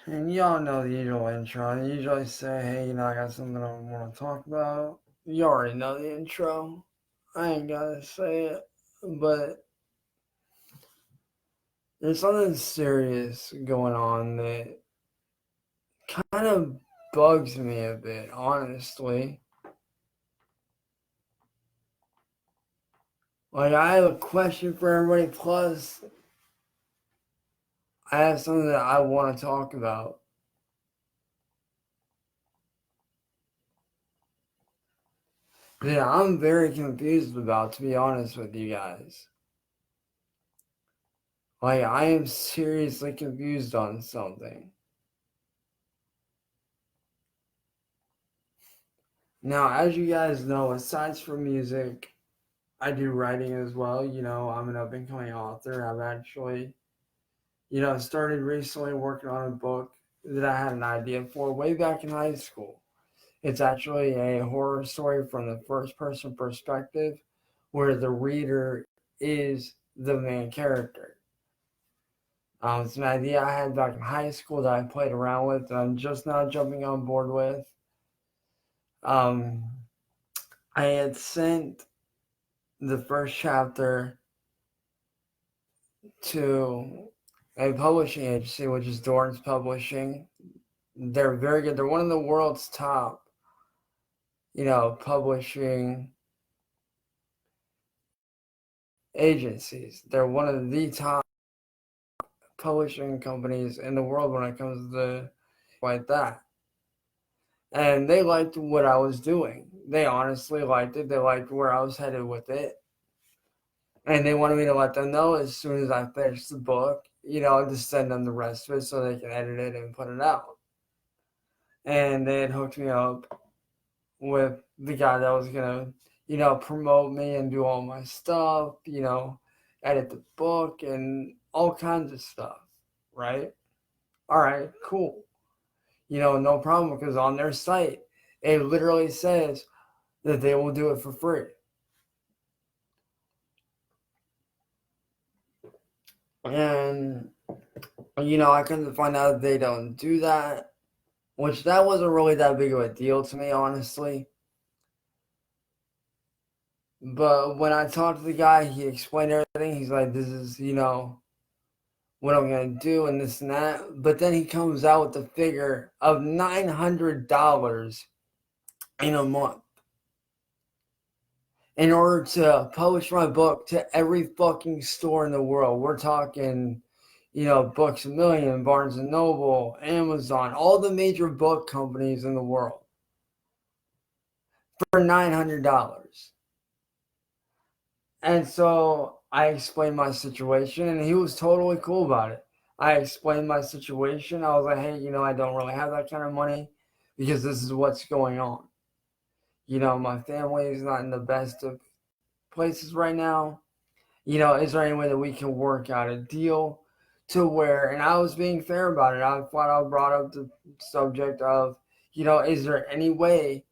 And y'all know the usual intro. I usually say, hey, I got something I want to talk about. You already know the intro. I ain't gotta say it. But there's something serious going on that kind of bugs me a bit, honestly. Like, I have a question for everybody, plus, I have something that I want to talk about. That I'm very confused about, to be honest with you guys. Like, I am seriously confused on something. Now, as you guys know, aside from music, I do writing as well. I'm an up and coming author. I've actually, started recently working on a book that I had an idea for way back in high school. It's actually a horror story from the first person perspective where the reader is the main character. It's an idea I had back in high school that I played around with and I'm just now jumping on board with. Um, I had sent the first chapter to a publishing agency, which is Dorrance Publishing. They're very good. They're one of the world's top, publishing agencies. They're one of the top publishing companies in the world when it comes to like that. And they liked what I was doing. They honestly liked it. They liked where I was headed with it. And they wanted me to let them know as soon as I finished the book, just send them the rest of it so they can edit it and put it out. And they had hooked me up with the guy that was going to, promote me and do all my stuff, edit the book and all kinds of stuff, right? All right, cool. No problem because on their site, it literally says that they will do it for free. And, I couldn't find out that they don't do that, which that wasn't really that big of a deal to me, honestly. But when I talked to the guy, he explained everything. He's like, this is, what I'm going to do and this and that. But then he comes out with the figure of $900 in a month in order to publish my book to every fucking store in the world. We're talking, Books A Million, Barnes & Noble, Amazon, all the major book companies in the world for $900. And so I explained my situation, and he was totally cool about it. I explained my situation. I was like, hey, I don't really have that kind of money because this is what's going on. My family is not in the best of places right now. Is there any way that we can work out a deal to where, and I was being fair about it. I thought I brought up the subject of, is there any way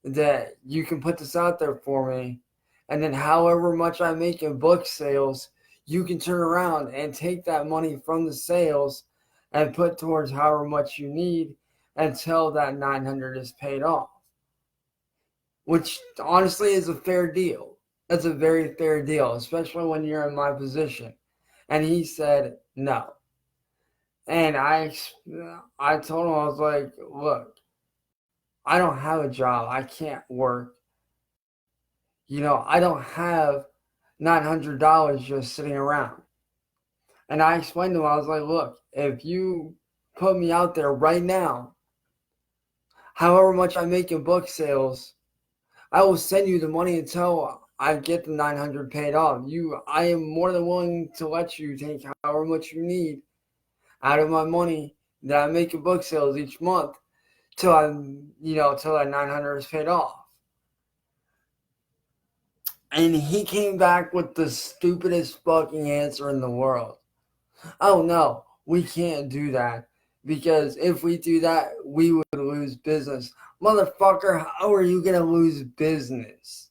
that you can put this out there for me? And then however much I make in book sales, you can turn around and take that money from the sales and put towards however much you need until that 900 is paid off. Which honestly is a fair deal. That's a very fair deal, especially when you're in my position. And he said no. And I told him, I was like, look, I don't have a job. I can't work. I don't have $900 just sitting around. And I explained to him, I was like, look, if you put me out there right now, however much I make in book sales, I will send you the money until I get the 900 paid off. I am more than willing to let you take however much you need out of my money that I make in book sales each month till till that 900 is paid off. And he came back with the stupidest fucking answer in the world. Oh no, we can't do that because if we do that, we would lose business. Motherfucker, how are you going to lose business?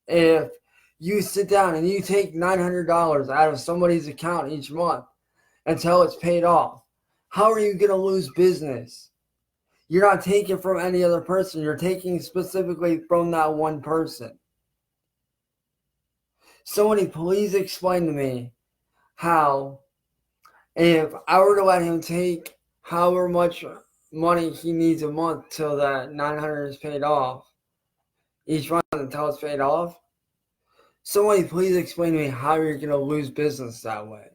If you sit down and you take $900 out of somebody's account each month until it's paid off, How are you going to lose business? You're not taking from any other person. You're taking specifically from that one person. Somebody please explain to me how, if I were to let him take however much money he needs a month till that 900 is paid off, each month until it's paid off, somebody please explain to me how you're going to lose business that way.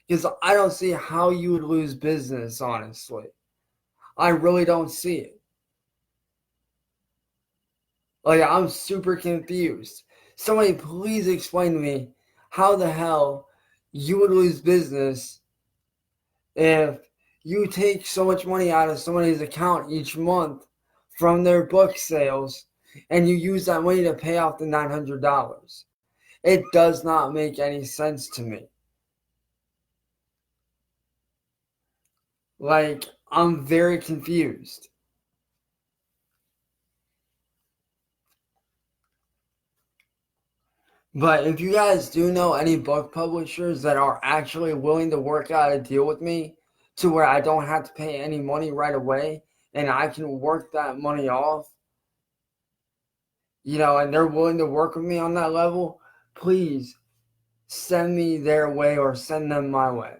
Because I don't see how you would lose business, honestly. I really don't see it. Like, I'm super confused. Somebody please explain to me how the hell you would lose business if you take so much money out of somebody's account each month from their book sales and you use that money to pay off the $900. It does not make any sense to me. Like, I'm very confused. But if you guys do know any book publishers that are actually willing to work out a deal with me to where I don't have to pay any money right away and I can work that money off, and they're willing to work with me on that level, please send me their way or send them my way.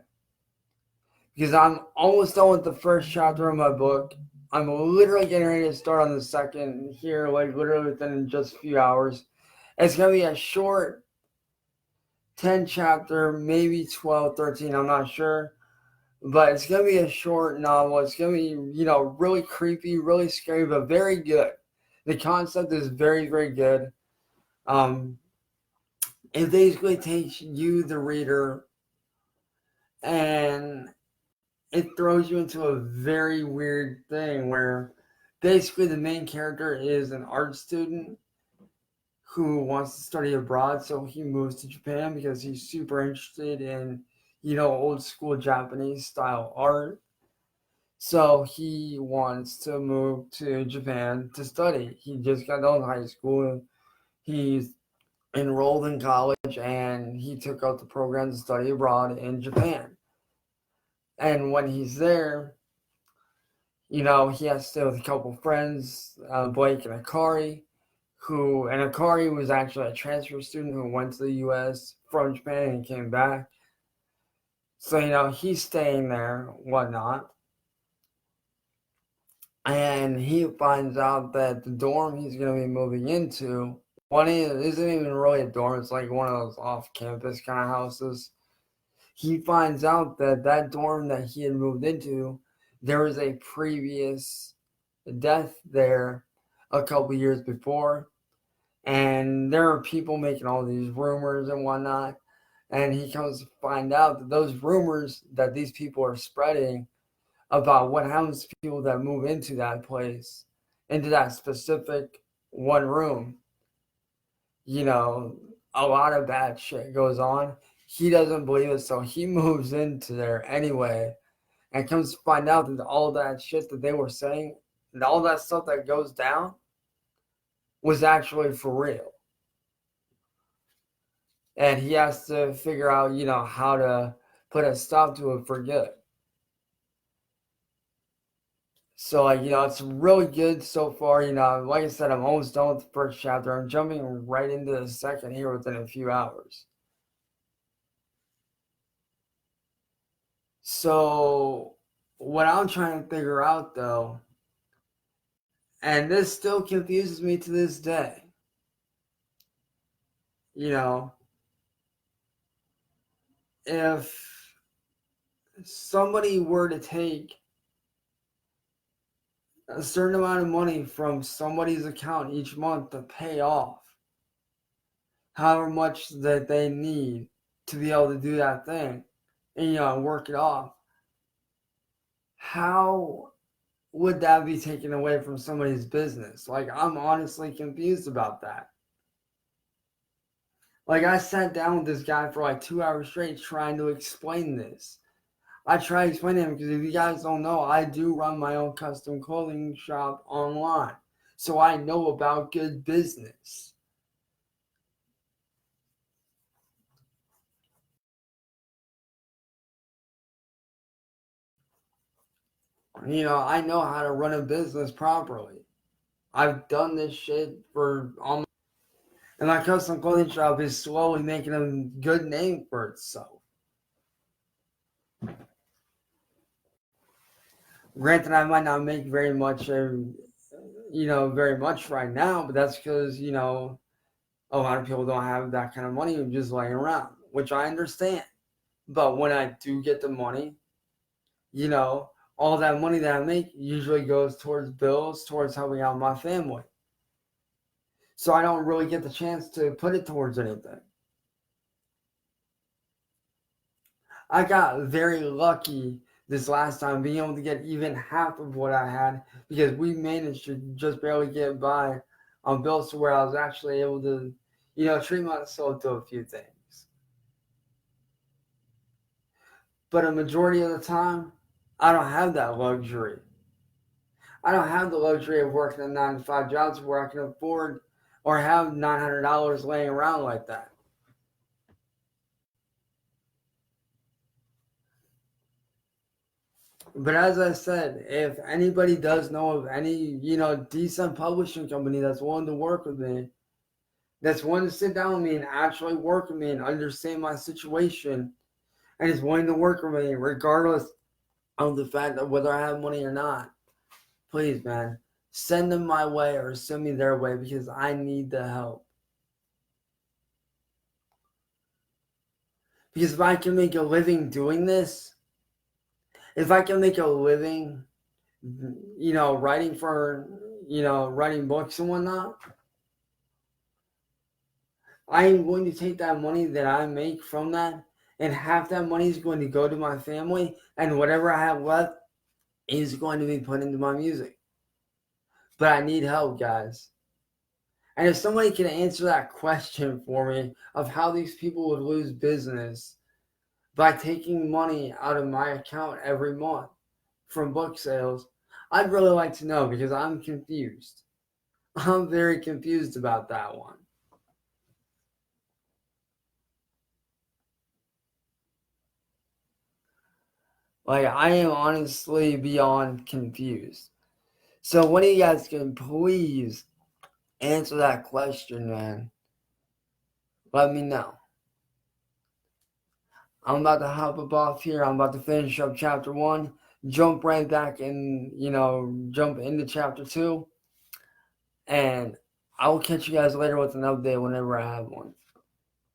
Because I'm almost done with the first chapter of my book. I'm literally getting ready to start on the second here, like literally within just a few hours. It's going to be a short 10 chapter, maybe 12, 13, I'm not sure. But it's going to be a short novel. It's going to be, really creepy, really scary, but very good. The concept is very, very good. It basically takes you, the reader, and it throws you into a very weird thing where basically the main character is an art student who wants to study abroad, so he moves to Japan because he's super interested in, old school Japanese style art. So he wants to move to Japan to study. He just got done high school. He's enrolled in college and he took out the program to study abroad in Japan. And when he's there, he has to stay with a couple friends, Blake and Akari, and Akari was actually a transfer student who went to the U.S. from Japan and came back. So, he's staying there, whatnot. And he finds out that the dorm he's going to be moving into, it isn't even really a dorm, it's like one of those off-campus kind of houses. He finds out that dorm that he had moved into, there was a previous death there a couple years before. And there are people making all these rumors and whatnot. And he comes to find out that those rumors that these people are spreading about what happens to people that move into that place, into that specific one room, a lot of bad shit goes on. He doesn't believe it, so he moves into there anyway and comes to find out that all that shit that they were saying and all that stuff that goes down was actually for real. And he has to figure out, how to put a stop to it for good. So, it's really good so far. Like I said, I'm almost done with the first chapter. I'm jumping right into the second here within a few hours. So, what I'm trying to figure out, though, and this still confuses me to this day, if somebody were to take a certain amount of money from somebody's account each month to pay off however much that they need to be able to do that thing and work it off, how would that be taken away from somebody's business? Like, I'm honestly confused about that. Like, I sat down with this guy for like 2 hours straight trying to explain this. I try to explain to him because if you guys don't know, I do run my own custom clothing shop online. So I know about good business. I know how to run a business properly. I've done this shit for almost, and my custom clothing shop is slowly making a good name for itself. Granted, I might not make very much, very much right now, but that's because, a lot of people don't have that kind of money just laying around, which I understand. But when I do get the money, all that money that I make usually goes towards bills, towards helping out my family. So I don't really get the chance to put it towards anything. I got very lucky this last time being able to get even half of what I had because we managed to just barely get by on bills to where I was actually able to, treat myself to a few things. But a majority of the time, I don't have that luxury. I don't have the luxury of working a 9 to 5 job where I can afford or have $900 laying around like that. But as I said, if anybody does know of any, decent publishing company that's willing to work with me, that's willing to sit down with me and actually work with me and understand my situation, and is willing to work with me regardless of the fact of whether I have money or not, please, man, send them my way or send me their way because I need the help. Because if I can make a living doing this, if I can make a living, writing writing books and whatnot, I am going to take that money that I make from that, and half that money is going to go to my family, and whatever I have left is going to be put into my music. But I need help, guys. And if somebody can answer that question for me of how these people would lose business by taking money out of my account every month from book sales, I'd really like to know because I'm confused. I'm very confused about that one. Like, I am honestly beyond confused. So one of you guys can please answer that question, man. Let me know. I'm about to hop up off here. I'm about to finish up chapter 1, jump right back and, jump into chapter 2. And I will catch you guys later with an update whenever I have one.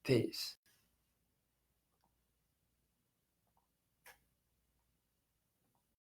Peace.